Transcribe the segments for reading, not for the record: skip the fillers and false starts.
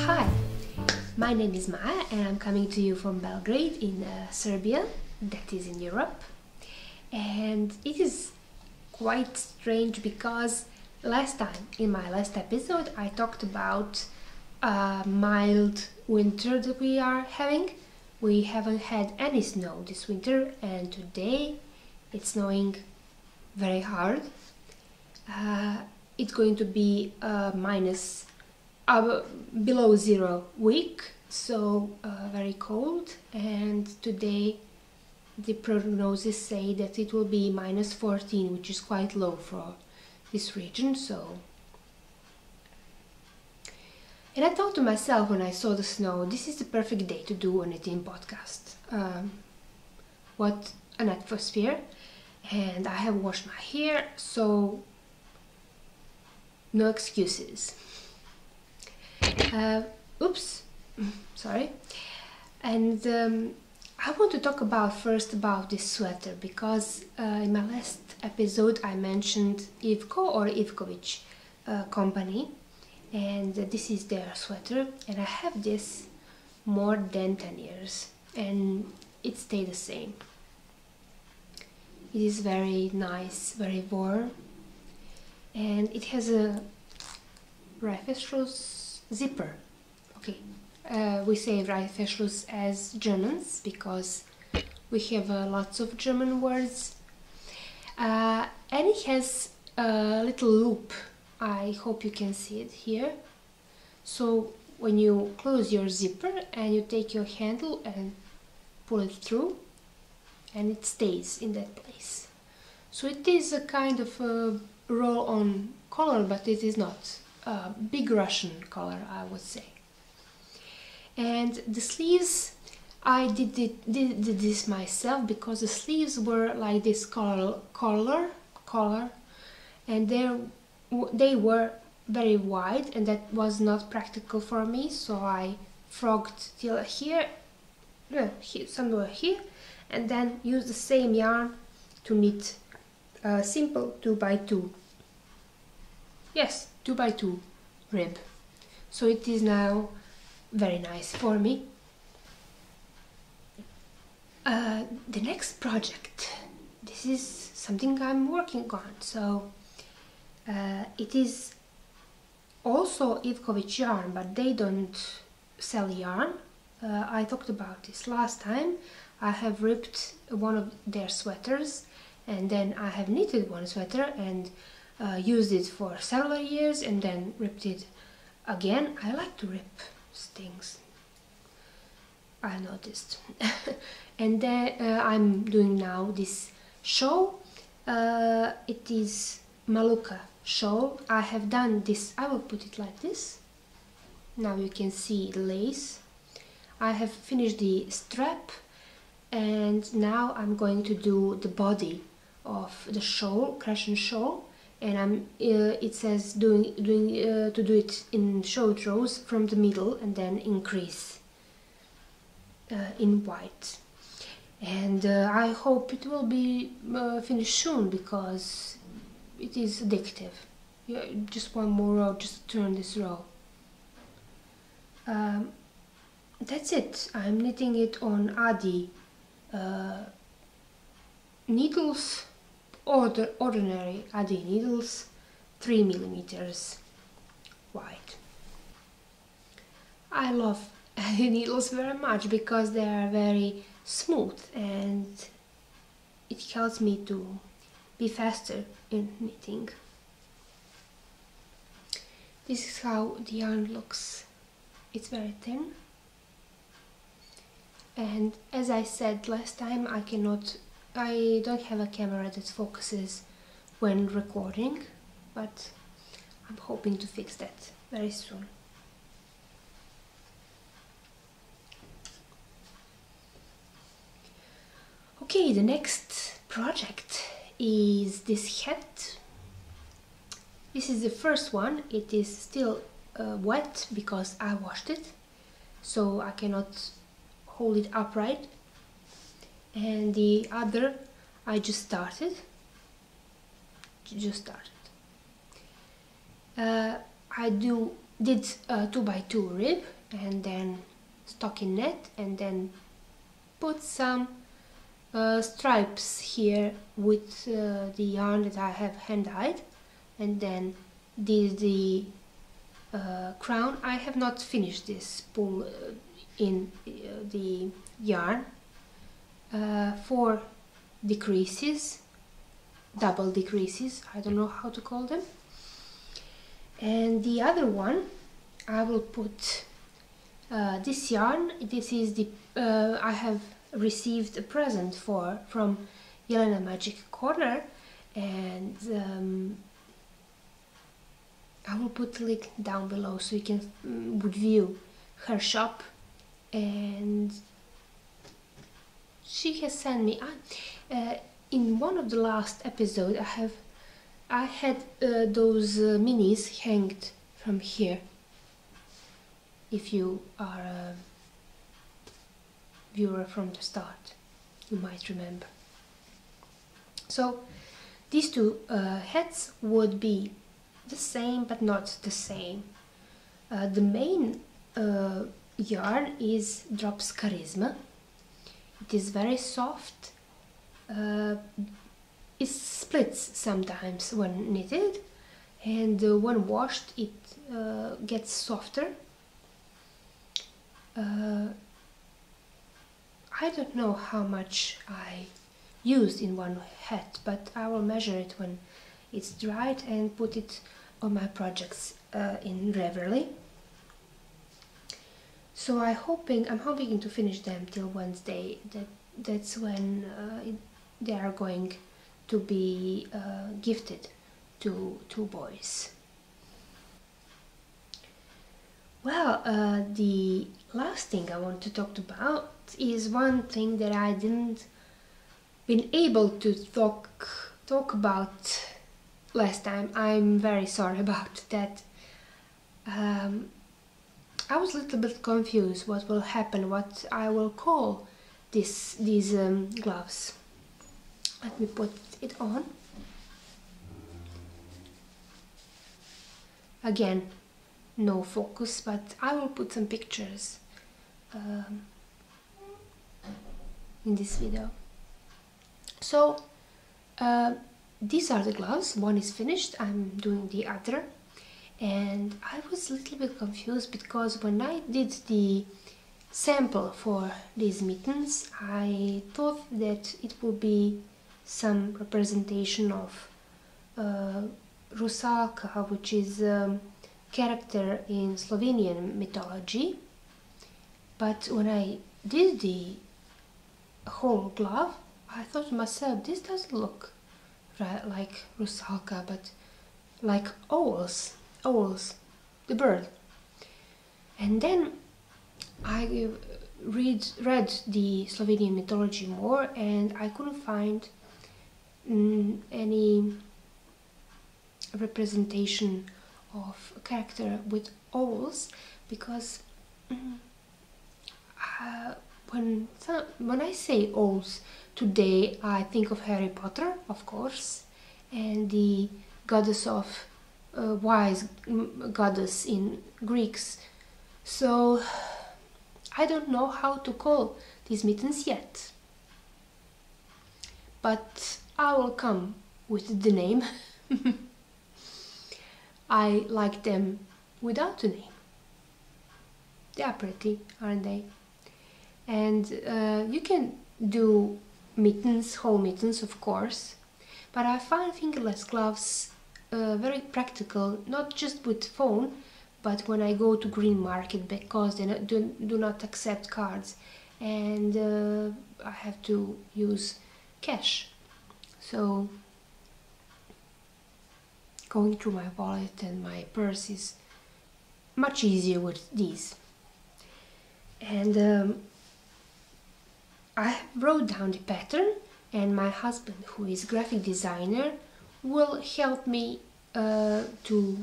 Hi, my name is Maja and I'm coming to you from Belgrade in Serbia, that is in Europe. And it is quite strange because last time, in my last episode, I talked about a mild winter that we are having. We haven't had any snow this winter and today it's snowing very hard. It's going to be minus below 0 week, so very cold, and today the prognosis say that it will be minus 14, which is quite low for this region. And I thought to myself when I saw the snow, this is the perfect day to do an eating podcast. What an atmosphere. And I have washed my hair, so no excuses. Oops, sorry. And I want to talk first about this sweater because in my last episode I mentioned Ivko or Ivkovic company, and this is their sweater, and I have this more than 10 years and it stayed the same. It is very nice, very warm, and it has a Reißverschluss zipper. Okay, we say Reißverschluss as Germans because we have lots of German words, and it has a little loop. I hope you can see it here. So when you close your zipper and you take your handle and pull it through, and it stays in that place. So it is a kind of a roll-on collar, but it is not a big Russian collar, I would say. And the sleeves, I did this myself because the sleeves were like this collar, and they were very wide, and that was not practical for me. So I frogged till here, somewhere here, and then used the same yarn to knit a simple 2x2. Yes, 2x2 rib. So it is now very nice for me. The next project, this is something I'm working on. So it is also Ivkovic yarn, but they don't sell yarn. I talked about this last time. I have ripped one of their sweaters, and then I have knitted one sweater and used it for several years and then ripped it again. I like to rip things, I noticed. And then I'm doing now this shawl. It is Maluka shawl. I have done this, I will put it like this. Now you can see the lace. I have finished the strap, and now I'm going to do the body of the shawl, Crescent shawl, and it says to do it in short rows from the middle and then increase in white. And I hope it will be finished soon because it is addictive. Yeah, just one more row, just turn this row. That's it. I'm knitting it on Adi needles, ordinary Adi needles, 3mm wide. I love Adi needles very much because they are very smooth and it helps me to be faster in knitting. This is how the yarn looks. It's very thin. And as I said last time, I don't have a camera that focuses when recording, but I'm hoping to fix that very soon. Okay, the next project is this hat. This is the first one. It is still wet because I washed it, so I cannot hold it upright. And the other I just started. I do did a 2x2 rib and then stocking net, and then put some stripes here with the yarn that I have hand dyed, and then did the crown. I have not finished this pull in the yarn. 4 decreases, double decreases, I don't know how to call them. And the other one I will put this yarn. This is the I have received a present from Jelena Magic Corner, and I will put the link down below so you can would view her shop. And she has sent me in one of the last episodes I had those minis hanged from here. If you are a viewer from the start, you might remember. So these two hats would be the same but not the same. The main yarn is Drops Charisma. It is very soft. It splits sometimes when knitted, and when washed it gets softer. I don't know how much I used in one hat, but I will measure it when it's dried and put it on my projects in Reverly. So I'm hoping to finish them till Wednesday. That's when they are going to be gifted to 2 boys. Well, the last thing I want to talk about is one thing that I didn't been able to talk about last time. I'm very sorry about that. I was a little bit confused what will happen, what I will call these gloves. Let me put it on. Again, no focus, but I will put some pictures in this video. So these are the gloves. One is finished, I'm doing the other, and I was a little bit confused because when I did the sample for these mittens, I thought that it would be some representation of Rusalka, which is character in Slovenian mythology. But when I did the whole glove, I thought to myself, this doesn't look right like Rusalka, but like owls, the bird. And then I read the Slovenian mythology more, and I couldn't find any representation of a character with owls, because when I say owls today, I think of Harry Potter, of course, and the goddess of wise goddess in Greeks. So I don't know how to call these mittens yet, but I will come with the name. I like them without a name. They are pretty, aren't they? And you can do mittens, whole mittens, of course, but I find fingerless gloves very practical, not just with phone, but when I go to green market, because they do not accept cards, and I have to use cash. So going through my wallet and my purse is much easier with these. And I wrote down the pattern, and my husband, who is graphic designer, will help me to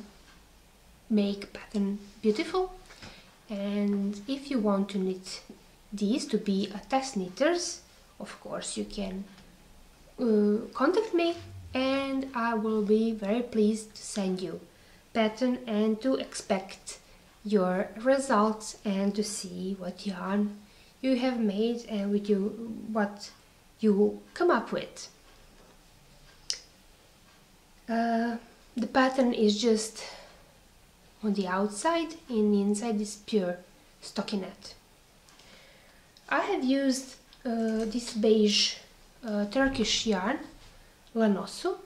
make pattern beautiful. And if you want to knit these to be a test knitters, of course you can contact me, and I will be very pleased to send you pattern and to expect your results and to see what yarn you have made and what you come up with. The pattern is just on the outside, and inside is pure stockinette. I have used this beige Turkish yarn, Lanosu,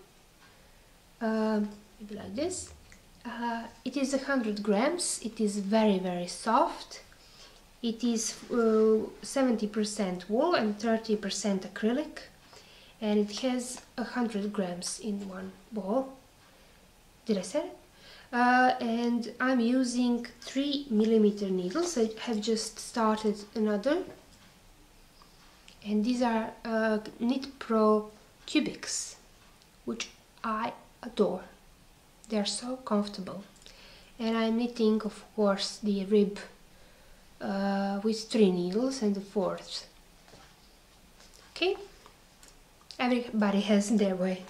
maybe like this. It is 100 grams, it is very soft. It is 70% wool and 30% acrylic, and it has 100 grams in one ball. Did I say it? And I'm using 3mm needles. I have just started another, and these are Knit Pro Cubics, which I adore. They are so comfortable, and I'm knitting, of course, the rib with 3 needles and the 4th. Okay, everybody has their way.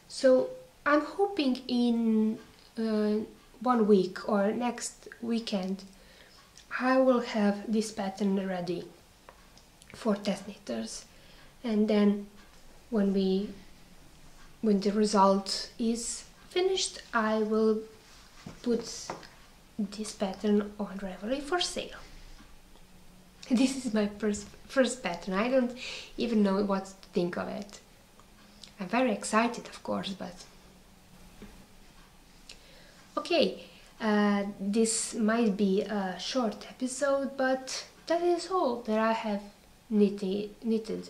So I'm hoping in 1 week or next weekend I will have this pattern ready for test knitters, and then when the result is finished, I will put this pattern on Ravelry for sale. This is my first pattern. I don't even know what to think of it. I'm very excited, of course, but okay, this might be a short episode, but that is all that I have knitted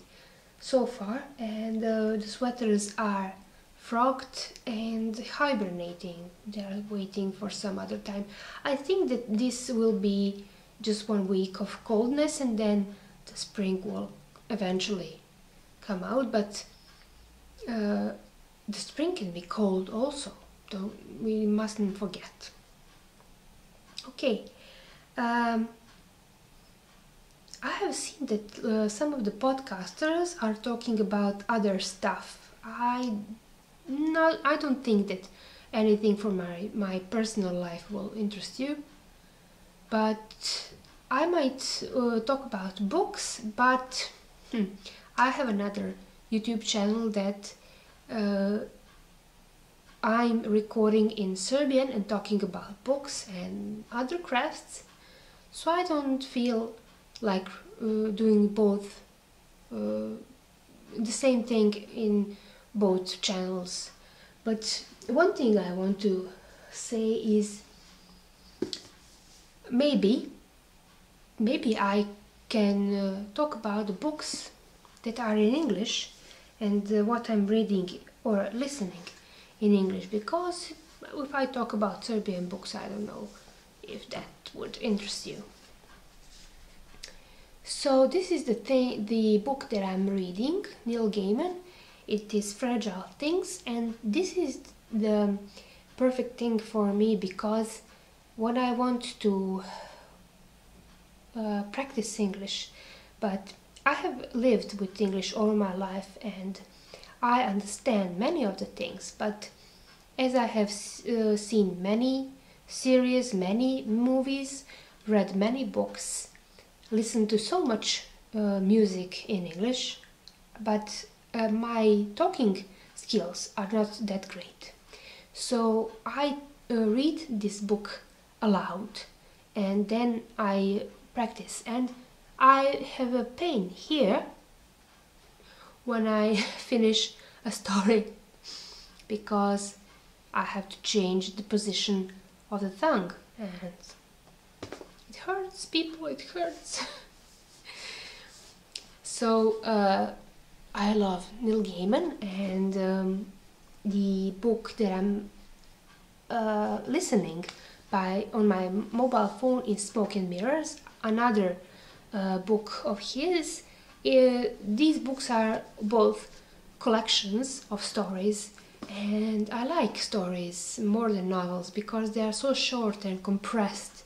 so far, and the sweaters are frogged and hibernating. They are waiting for some other time. I think that this will be just 1 week of coldness, and then the spring will eventually come out, but the spring can be cold also, we mustn't forget. Okay, I have seen that some of the podcasters are talking about other stuff. I don't think that anything from my personal life will interest you, but I might talk about books, but I have another YouTube channel that I'm recording in Serbian and talking about books and other crafts, so I don't feel like doing both, the same thing in both channels. But one thing I want to say is maybe I can talk about the books that are in English and what I'm reading or listening in English, because if I talk about Serbian books, I don't know if that would interest you. So this is the book that I'm reading, Neil Gaiman. It is Fragile Things, and this is the perfect thing for me, because when I want to practice English, but I have lived with English all my life and I understand many of the things, but as I have seen many series, many movies, read many books, listened to so much music in English, but my talking skills are not that great. So I read this book aloud and then I practice, and I have a pain here when I finish a story, because I have to change the position of the tongue, and it hurts, people, it hurts. So I love Neil Gaiman, and the book that I'm listening on my mobile phone is Smoke and Mirrors, another book of his. These books are both collections of stories, and I like stories more than novels because they are so short and compressed,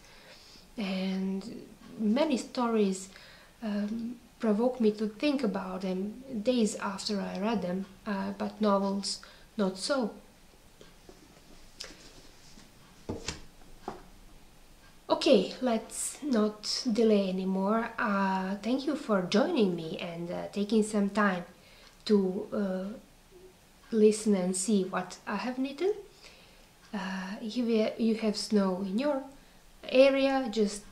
and many stories provoke me to think about them days after I read them, but novels not so. Okay, let's not delay anymore. Thank you for joining me and taking some time to listen and see what I have knitted. If you have snow in your area, just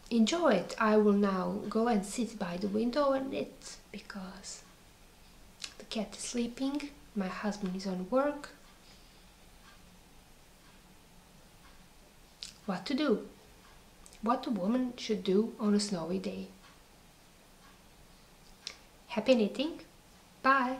enjoy it. I will now go and sit by the window and knit because the cat is sleeping, my husband is on work. What to do? What a woman should do on a snowy day. Happy knitting! Bye!